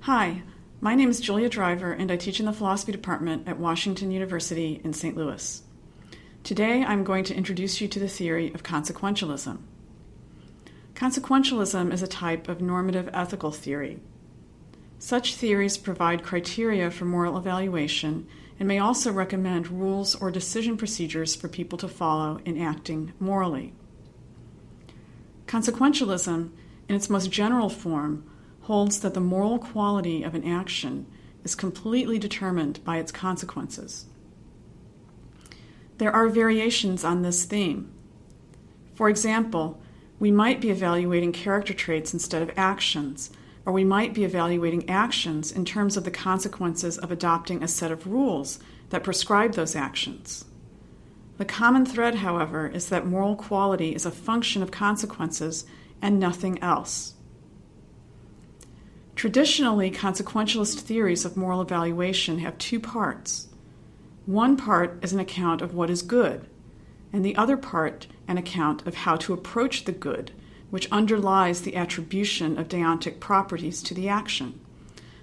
Hi, my name is Julia Driver, and I teach in the philosophy department at Washington University in St. Louis. Today, I'm going to introduce you to the theory of consequentialism. Consequentialism is a type of normative ethical theory. Such theories provide criteria for moral evaluation and may also recommend rules or decision procedures for people to follow in acting morally. Consequentialism, in its most general form, holds that the moral quality of an action is completely determined by its consequences. There are variations on this theme. For example, we might be evaluating character traits instead of actions, or we might be evaluating actions in terms of the consequences of adopting a set of rules that prescribe those actions. The common thread, however, is that moral quality is a function of consequences and nothing else. Traditionally, consequentialist theories of moral evaluation have two parts. One part is an account of what is good, and the other part an account of how to approach the good, which underlies the attribution of deontic properties to the action,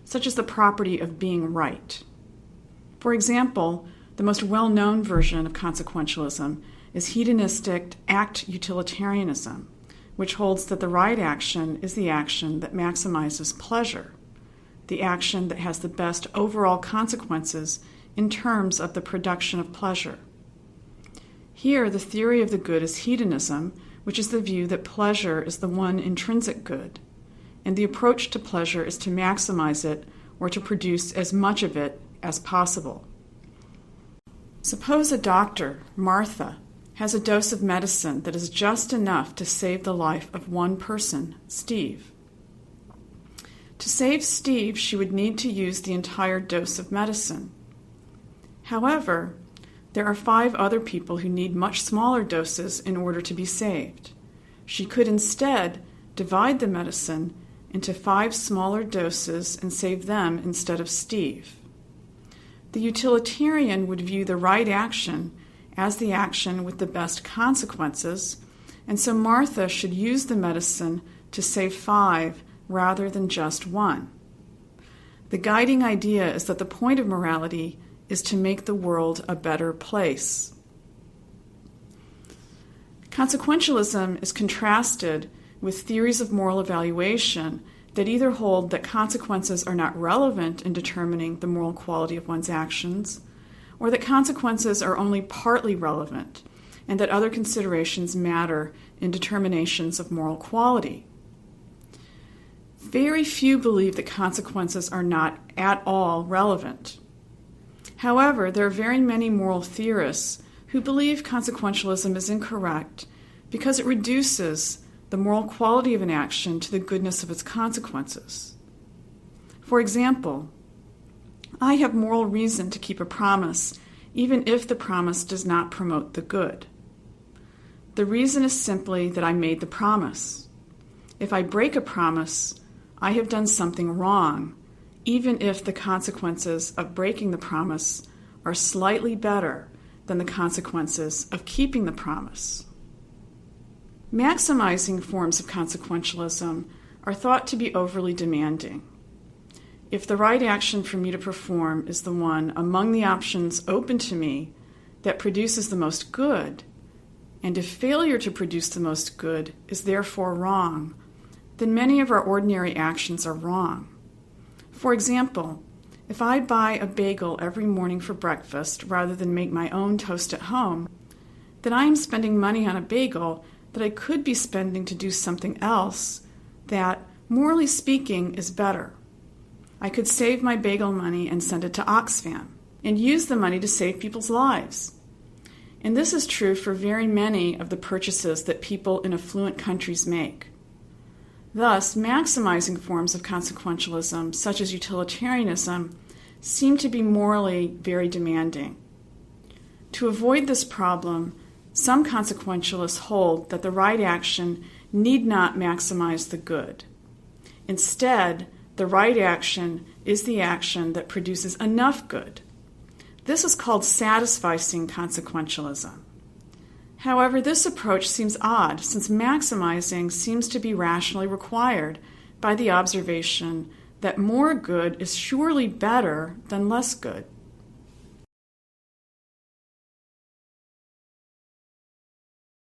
such as the property of being right. For example, the most well-known version of consequentialism is hedonistic act utilitarianism, which holds that the right action is the action that maximizes pleasure, the action that has the best overall consequences in terms of the production of pleasure. Here, the theory of the good is hedonism, which is the view that pleasure is the one intrinsic good, and the approach to pleasure is to maximize it or to produce as much of it as possible. Suppose a doctor, Martha, has a dose of medicine that is just enough to save the life of one person, Steve. To save Steve, she would need to use the entire dose of medicine. However, there are 5 other people who need much smaller doses in order to be saved. She could instead divide the medicine into 5 smaller doses and save them instead of Steve. The utilitarian would view the right action as the action with the best consequences, and so Martha should use the medicine to save 5 rather than just 1. The guiding idea is that the point of morality is to make the world a better place. Consequentialism is contrasted with theories of moral evaluation that either hold that consequences are not relevant in determining the moral quality of one's actions, or that consequences are only partly relevant, and that other considerations matter in determinations of moral quality. Very few believe that consequences are not at all relevant. However, there are very many moral theorists who believe consequentialism is incorrect because it reduces the moral quality of an action to the goodness of its consequences. For example, I have moral reason to keep a promise, even if the promise does not promote the good. The reason is simply that I made the promise. If I break a promise, I have done something wrong, even if the consequences of breaking the promise are slightly better than the consequences of keeping the promise. Maximizing forms of consequentialism are thought to be overly demanding. If the right action for me to perform is the one among the options open to me that produces the most good, and if failure to produce the most good is therefore wrong, then many of our ordinary actions are wrong. For example, if I buy a bagel every morning for breakfast rather than make my own toast at home, then I am spending money on a bagel that I could be spending to do something else that, morally speaking, is better. I could save my bagel money and send it to Oxfam, and use the money to save people's lives. And this is true for very many of the purchases that people in affluent countries make. Thus, maximizing forms of consequentialism, such as utilitarianism, seem to be morally very demanding. To avoid this problem, some consequentialists hold that the right action need not maximize the good. Instead, the right action is the action that produces enough good. This is called satisficing consequentialism. However, this approach seems odd, since maximizing seems to be rationally required by the observation that more good is surely better than less good.